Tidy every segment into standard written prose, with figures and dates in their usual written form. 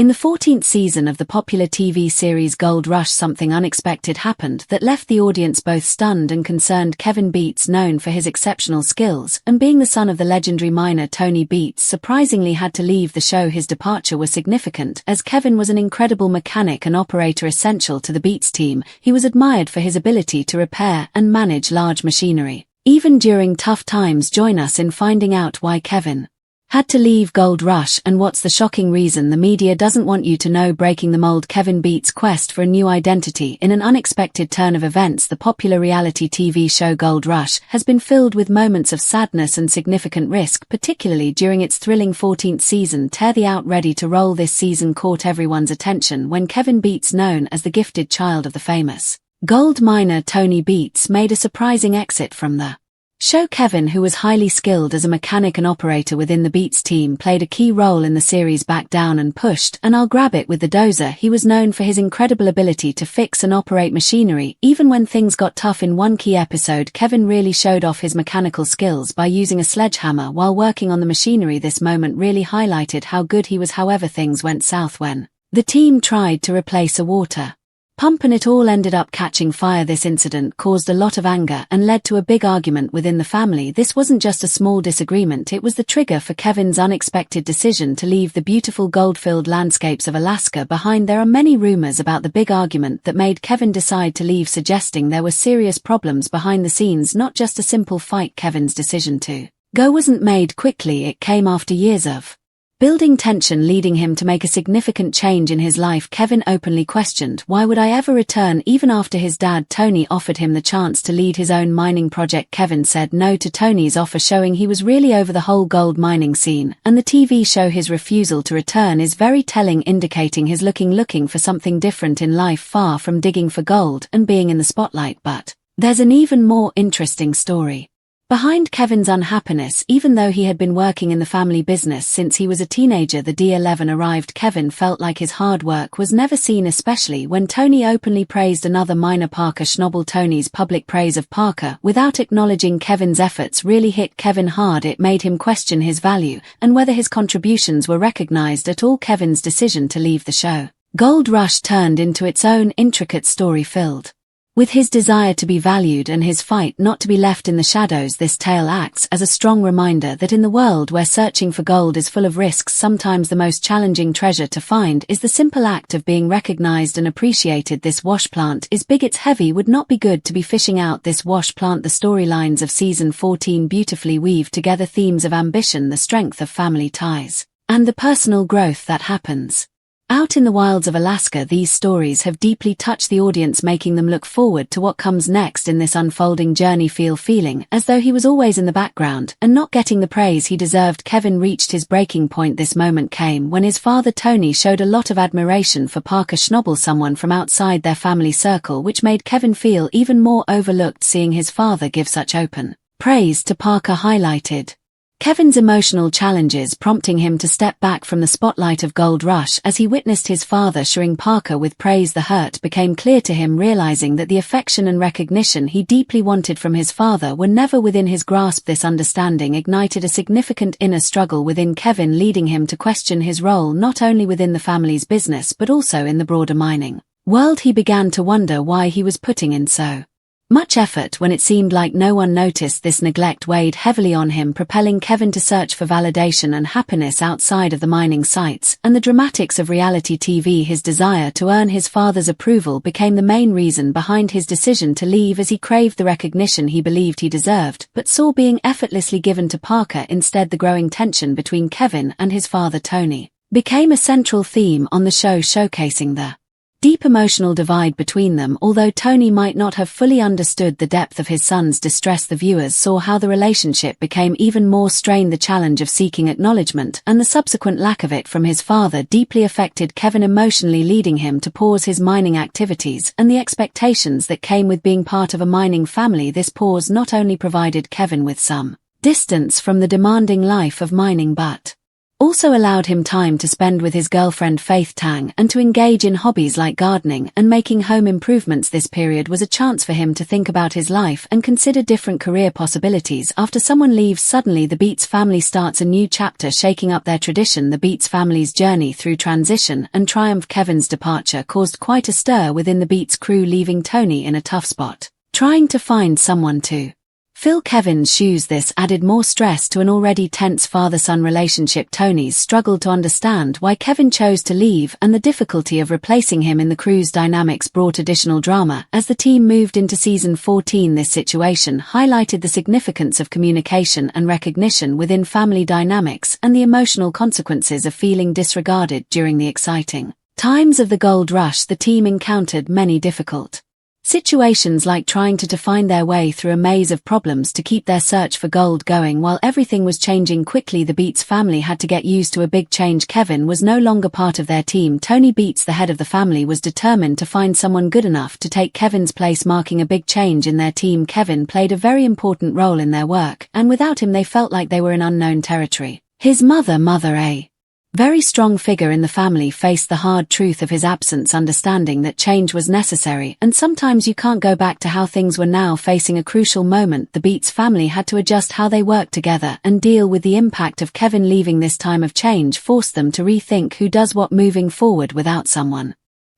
In the 14th season of the popular TV series Gold Rush, something unexpected happened that left the audience both stunned and concerned. Kevin Beets, known for his exceptional skills and being the son of the legendary miner Tony Beets, surprisingly had to leave the show. His departure was significant, as Kevin was an incredible mechanic and operator essential to the Beets team. He was admired for his ability to repair and manage large machinery, even during tough times. Join us in finding out why Kevin had to leave Gold Rush and what's the shocking reason the media doesn't want you to know. Breaking the mold: Kevin Beets' quest for a new identity. In an unexpected turn of events, the popular reality TV show Gold Rush has been filled with moments of sadness and significant risk, particularly during its thrilling 14th season. Tear the out ready to roll. This season caught everyone's attention when Kevin Beets, known as the gifted child of the famous gold miner Tony Beets, made a surprising exit from the show. Kevin, who was highly skilled as a mechanic and operator within the Beets team, played a key role in the series. Back down and pushed, and I'll grab it with the dozer. He was known for his incredible ability to fix and operate machinery, even when things got tough. In one key episode, Kevin really showed off his mechanical skills by using a sledgehammer while working on the machinery. This moment really highlighted how good he was. However, things went south when the team tried to replace a water pump and it all ended up catching fire. This incident caused a lot of anger and led to a big argument within the family. This wasn't just a small disagreement, it was the trigger for Kevin's unexpected decision to leave the beautiful gold-filled landscapes of Alaska behind. There are many rumors about the big argument that made Kevin decide to leave, suggesting there were serious problems behind the scenes, not just a simple fight. Kevin's decision to go wasn't made quickly, it came after years of building tension, leading him to make a significant change in his life. Kevin openly questioned, "Why would I ever return?" Even after his dad Tony offered him the chance to lead his own mining project, Kevin said no to Tony's offer, showing he was really over the whole gold mining scene. And the TV show, his refusal to return is very telling, indicating his looking for something different in life, far from digging for gold and being in the spotlight. But there's an even more interesting story behind Kevin's unhappiness. Even though he had been working in the family business since he was a teenager, the D11 arrived. Kevin felt like his hard work was never seen, especially when Tony openly praised another miner, Parker Schnobel. Tony's public praise of Parker without acknowledging Kevin's efforts really hit Kevin hard. It made him question his value and whether his contributions were recognized at all. Kevin's decision to leave the show Gold Rush turned into its own intricate story filled with his desire to be valued and his fight not to be left in the shadows. This tale acts as a strong reminder that in the world where searching for gold is full of risks, sometimes the most challenging treasure to find is the simple act of being recognized and appreciated. This wash plant is big, it's heavy, would not be good to be fishing out this wash plant. The storylines of season 14 beautifully weave together themes of ambition, the strength of family ties, and the personal growth that happens out in the wilds of Alaska. These stories have deeply touched the audience, making them look forward to what comes next in this unfolding journey. Feeling as though he was always in the background and not getting the praise he deserved, Kevin reached his breaking point. This moment came when his father Tony showed a lot of admiration for Parker Schnobel, someone from outside their family circle, which made Kevin feel even more overlooked. Seeing his father give such open praise to Parker highlighted Kevin's emotional challenges, prompting him to step back from the spotlight of Gold Rush. As he witnessed his father showering Parker with praise, the hurt became clear to him, realizing that the affection and recognition he deeply wanted from his father were never within his grasp. This understanding ignited a significant inner struggle within Kevin, leading him to question his role not only within the family's business but also in the broader mining world. He began to wonder why he was putting in so much effort when it seemed like no one noticed. This neglect weighed heavily on him, propelling Kevin to search for validation and happiness outside of the mining sites and the dramatics of reality TV. His desire to earn his father's approval became the main reason behind his decision to leave, as he craved the recognition he believed he deserved, but saw being effortlessly given to Parker instead. The growing tension between Kevin and his father Tony became a central theme on the show, showcasing the deep emotional divide between them. Although Tony might not have fully understood the depth of his son's distress, the viewers saw how the relationship became even more strained. The challenge of seeking acknowledgement and the subsequent lack of it from his father deeply affected Kevin emotionally, leading him to pause his mining activities and the expectations that came with being part of a mining family. This pause not only provided Kevin with some distance from the demanding life of mining, but also allowed him time to spend with his girlfriend Faith Tang and to engage in hobbies like gardening and making home improvements. This period was a chance for him to think about his life and consider different career possibilities. After someone leaves suddenly, the Beets family starts a new chapter, shaking up their tradition. The Beets family's journey through transition and triumph. Kevin's departure caused quite a stir within the Beets crew, leaving Tony in a tough spot, trying to find someone to fill Kevin's shoes. This added more stress to an already tense father-son relationship. Tony's struggled to understand why Kevin chose to leave, and the difficulty of replacing him in the crew's dynamics brought additional drama as the team moved into season 14. This situation highlighted the significance of communication and recognition within family dynamics and the emotional consequences of feeling disregarded. During the exciting times of the gold rush, the team encountered many difficult situations, like trying to find their way through a maze of problems to keep their search for gold going while everything was changing quickly. The Beets family had to get used to a big change. Kevin was no longer part of their team. Tony Beets, the head of the family, was determined to find someone good enough to take Kevin's place, marking a big change in their team. Kevin played a very important role in their work, and without him they felt like they were in unknown territory. His mother, a very strong figure in the family, faced the hard truth of his absence, understanding that change was necessary and sometimes you can't go back to how things were. Now facing a crucial moment, the Beets family had to adjust how they worked together and deal with the impact of Kevin leaving. This time of change forced them to rethink who does what moving forward. Without someone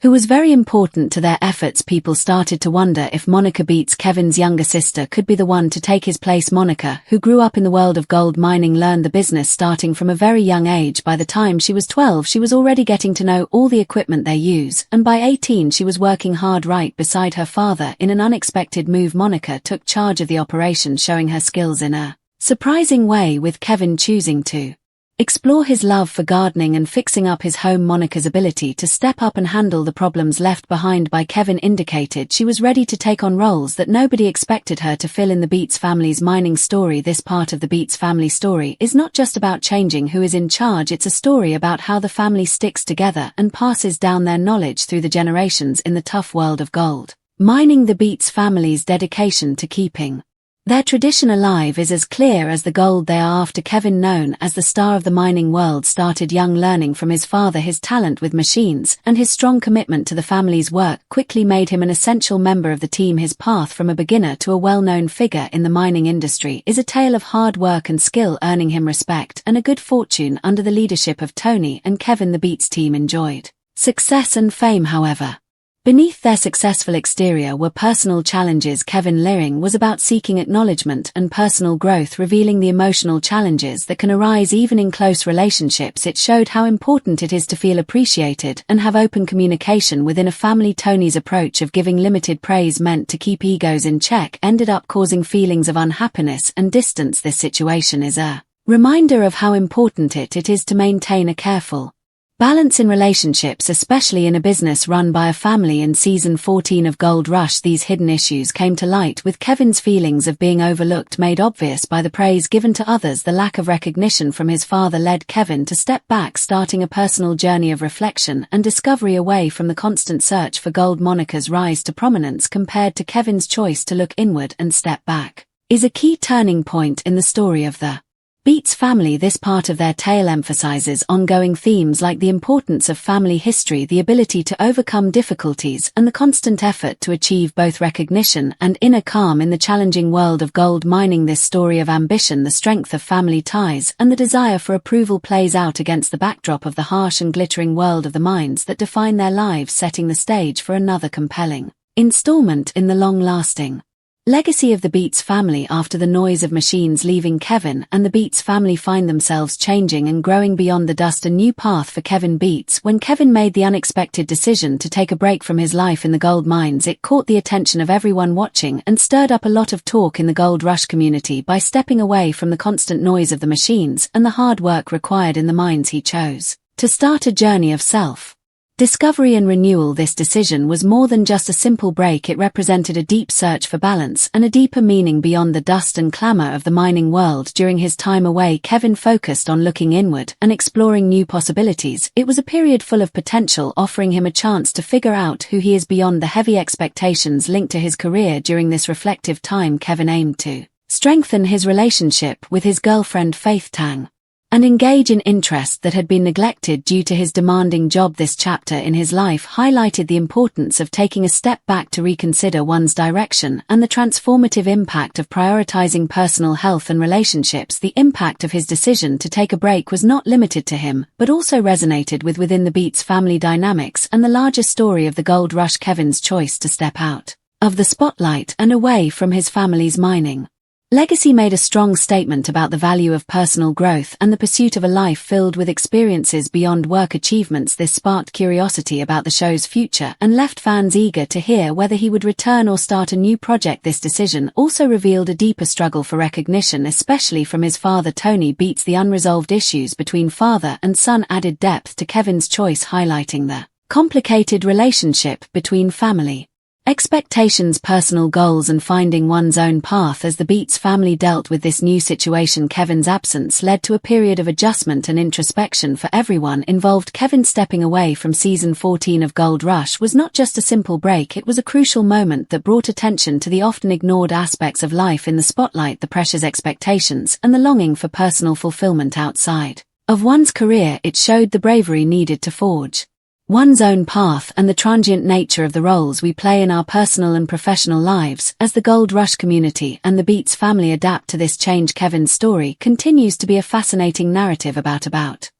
who was very important to their efforts, people started to wonder if Monica Beets, Kevin's younger sister, could be the one to take his place. Monica, who grew up in the world of gold mining, learned the business starting from a very young age. By the time she was 12, she was already getting to know all the equipment they use, and by 18 she was working hard right beside her father. In an unexpected move, Monica took charge of the operation, showing her skills in a surprising way, with Kevin choosing to explore his love for gardening and fixing up his home. Monica's ability to step up and handle the problems left behind by Kevin indicated she was ready to take on roles that nobody expected her to fill in the Beets family's mining story. This part of the Beets family story is not just about changing who is in charge, it's a story about how the family sticks together and passes down their knowledge through the generations in the tough world of gold mining. The Beets family's dedication to keeping their tradition alive is as clear as the gold they are after. Kevin, known as the star of the mining world, started young, learning from his father. His talent with machines and his strong commitment to the family's work quickly made him an essential member of the team. His path from a beginner to a well-known figure in the mining industry is a tale of hard work and skill, earning him respect and a good fortune. Under the leadership of Tony and Kevin, the Beets team enjoyed success and fame. However, beneath their successful exterior were personal challenges. Kevin Leering was about seeking acknowledgement and personal growth, revealing the emotional challenges that can arise even in close relationships. It showed how important it is to feel appreciated and have open communication within a family. Tony's approach of giving limited praise, meant to keep egos in check, ended up causing feelings of unhappiness and distance. This situation is a reminder of how important it is to maintain a careful balance in relationships, especially in a business run by a family. In season 14 of Gold Rush, these hidden issues came to light, with Kevin's feelings of being overlooked made obvious by the praise given to others. The lack of recognition from his father led Kevin to step back, starting a personal journey of reflection and discovery away from the constant search for gold. Monica's rise to prominence, compared to Kevin's choice to look inward and step back, is a key turning point in the story of the Beets family. This part of their tale emphasizes ongoing themes like the importance of family history, the ability to overcome difficulties, and the constant effort to achieve both recognition and inner calm in the challenging world of gold mining. This story of ambition, the strength of family ties, and the desire for approval plays out against the backdrop of the harsh and glittering world of the mines that define their lives, setting the stage for another compelling installment in the long-lasting legacy of the Beets family. After the noise of machines leaving, Kevin and the Beets family find themselves changing and growing beyond the dust. A new path for Kevin Beets. When Kevin made the unexpected decision to take a break from his life in the gold mines, it caught the attention of everyone watching and stirred up a lot of talk in the Gold Rush community. By stepping away from the constant noise of the machines and the hard work required in the mines, he chose to start a journey of self-discovery and renewal. This decision was more than just a simple break. It represented a deep search for balance and a deeper meaning beyond the dust and clamor of the mining world. During his time away, Kevin focused on looking inward and exploring new possibilities. It was a period full of potential, offering him a chance to figure out who he is beyond the heavy expectations linked to his career. During this reflective time, Kevin aimed to strengthen his relationship with his girlfriend Faith Tang. and engage in interests that had been neglected due to his demanding job. This chapter in his life highlighted the importance of taking a step back to reconsider one's direction and the transformative impact of prioritizing personal health and relationships. The impact of his decision to take a break was not limited to him, but also resonated within the Beets family dynamics and the larger story of the gold rush. Kevin's choice to step out of the spotlight and away from his family's mining legacy made a strong statement about the value of personal growth and the pursuit of a life filled with experiences beyond work achievements. This sparked curiosity about the show's future and left fans eager to hear whether he would return or start a new project. This decision also revealed a deeper struggle for recognition, especially from his father Tony Beets. The unresolved issues between father and son added depth to Kevin's choice, highlighting the complicated relationship between family expectations, personal goals, and finding one's own path. As the Beets family dealt with this new situation, Kevin's absence led to a period of adjustment and introspection for everyone involved. Kevin stepping away from season 14 of Gold Rush was not just a simple break, it was a crucial moment that brought attention to the often ignored aspects of life in the spotlight: the pressures, expectations, and the longing for personal fulfillment outside of one's career. It showed the bravery needed to forge one's own path and the transient nature of the roles we play in our personal and professional lives. As the Gold Rush community and the Beets family adapt to this change, Kevin's story continues to be a fascinating narrative about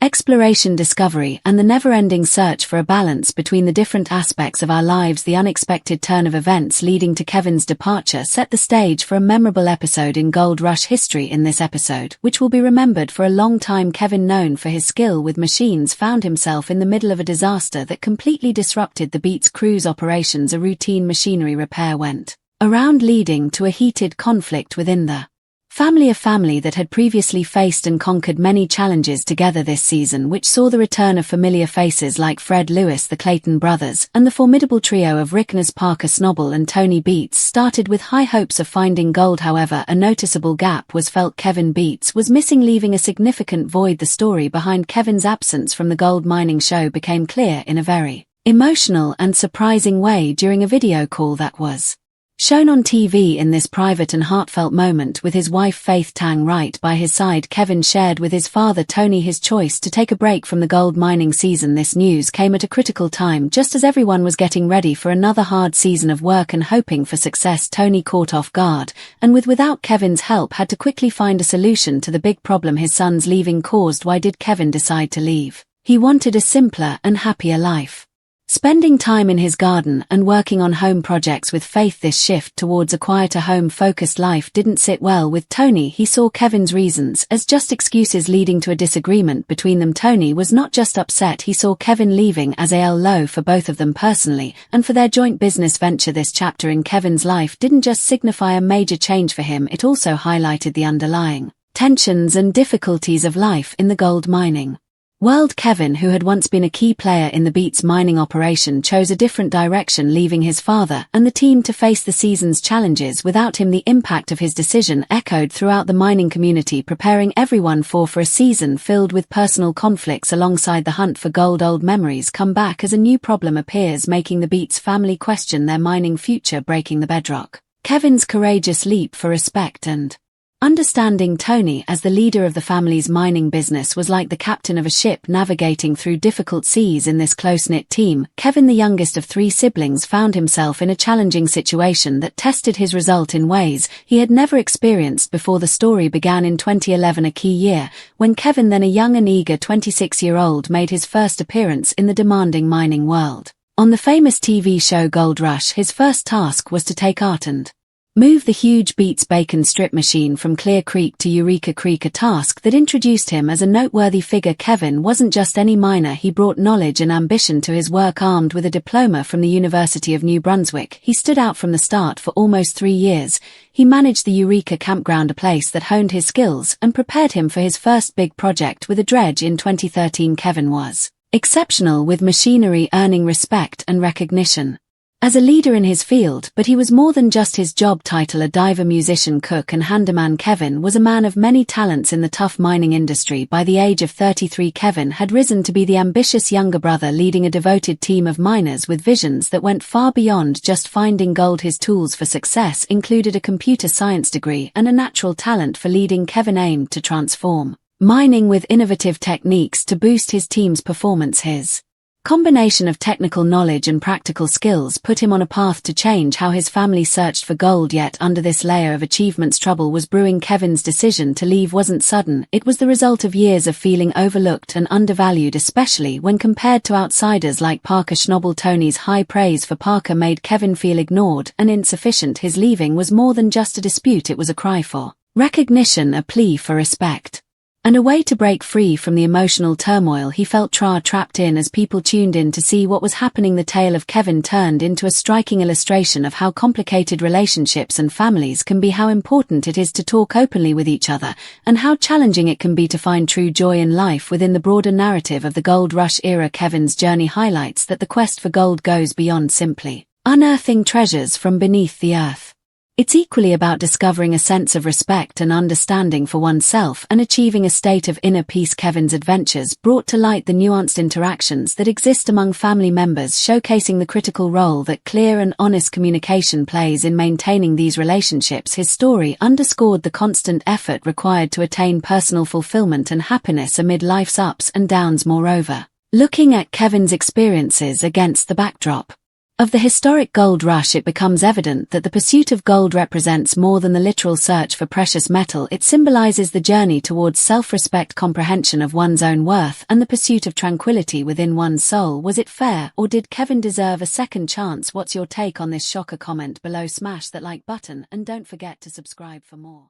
exploration, discovery, and the never-ending search for a balance between the different aspects of our lives. The unexpected turn of events leading to Kevin's departure set the stage for a memorable episode in Gold Rush history. In this episode, which will be remembered for a long time, Kevin, known for his skill with machines, found himself in the middle of a disaster that completely disrupted the Beets crew's operations. A routine machinery repair went around, leading to a heated conflict within the family, a family that had previously faced and conquered many challenges together. This season, which saw the return of familiar faces like Fred Lewis, the Clayton brothers, and the formidable trio of Rickness, Parker Snobble, and Tony Beets, started with high hopes of finding gold. However, a noticeable gap was felt. Kevin Beets was missing, leaving a significant void. The story behind Kevin's absence from the gold mining show became clear in a very emotional and surprising way during a video call that was shown on TV. In this private and heartfelt moment, with his wife Faith Tang right by his side, Kevin shared with his father Tony his choice to take a break from the gold mining season. This news came at a critical time, just as everyone was getting ready for another hard season of work and hoping for success. Tony, caught off guard, and without Kevin's help, had to quickly find a solution to the big problem his son's leaving caused. Why did Kevin decide to leave? He wanted a simpler and happier life, spending time in his garden and working on home projects with Faith. This shift towards a quieter, home-focused life didn't sit well with Tony. He saw Kevin's reasons as just excuses, leading to a disagreement between them. Tony was not just upset, he saw Kevin leaving as a low for both of them personally and for their joint business venture. This chapter in Kevin's life didn't just signify a major change for him, it also highlighted the underlying tensions and difficulties of life in the gold mining world. Kevin, who had once been a key player in the Beets mining operation, chose a different direction, leaving his father and the team to face the season's challenges without him. The impact of his decision echoed throughout the mining community, preparing everyone for a season filled with personal conflicts alongside the hunt for gold. Old memories come back as a new problem appears, making the Beets family question their mining future. Breaking the bedrock, Kevin's courageous leap for respect and understanding. Tony, as the leader of the family's mining business, was like the captain of a ship navigating through difficult seas. In this close-knit team, Kevin, the youngest of three siblings, found himself in a challenging situation that tested his resolve in ways he had never experienced before. The story began in 2011, a key year, when Kevin, then a young and eager 26-year-old, made his first appearance in the demanding mining world. On the famous TV show Gold Rush, his first task was to take art and move the huge Beets bacon strip machine from Clear Creek to Eureka Creek, a task that introduced him as a noteworthy figure. Kevin wasn't just any miner, he brought knowledge and ambition to his work. Armed with a diploma from the University of New Brunswick, he stood out from the start. For almost 3 years, he managed the Eureka campground, a place that honed his skills and prepared him for his first big project with a dredge in 2013. Kevin was exceptional with machinery, earning respect and recognition as a leader in his field, but he was more than just his job title. A diver, musician, cook and handyman, Kevin was a man of many talents in the tough mining industry. By the age of 33, Kevin had risen to be the ambitious younger brother, leading a devoted team of miners with visions that went far beyond just finding gold. His tools for success included a computer science degree and a natural talent for leading. Kevin aimed to transform mining with innovative techniques to boost his team's performance. His combination of technical knowledge and practical skills put him on a path to change how his family searched for gold. Yet under this layer of achievements, trouble was brewing. Kevin's decision to leave wasn't sudden. It was the result of years of feeling overlooked and undervalued, especially when compared to outsiders like Parker Schnabel. Tony's high praise for Parker made Kevin feel ignored and insufficient. His leaving was more than just a dispute, it was a cry for recognition, a plea for respect, and a way to break free from the emotional turmoil he felt trapped in. As people tuned in to see what was happening, the tale of Kevin turned into a striking illustration of how complicated relationships and families can be, how important it is to talk openly with each other, and how challenging it can be to find true joy in life within the broader narrative of the gold rush era. Kevin's journey highlights that the quest for gold goes beyond simply unearthing treasures from beneath the earth. It's equally about discovering a sense of respect and understanding for oneself and achieving a state of inner peace. Kevin's adventures brought to light the nuanced interactions that exist among family members, showcasing the critical role that clear and honest communication plays in maintaining these relationships. His story underscored the constant effort required to attain personal fulfillment and happiness amid life's ups and downs. Moreover, looking at Kevin's experiences against the backdrop of the historic gold rush, it becomes evident that the pursuit of gold represents more than the literal search for precious metal. It symbolizes the journey towards self-respect, comprehension of one's own worth, and the pursuit of tranquility within one's soul. Was it fair, or did Kevin deserve a second chance? What's your take on this shocker? Comment below, smash that like button, and don't forget to subscribe for more.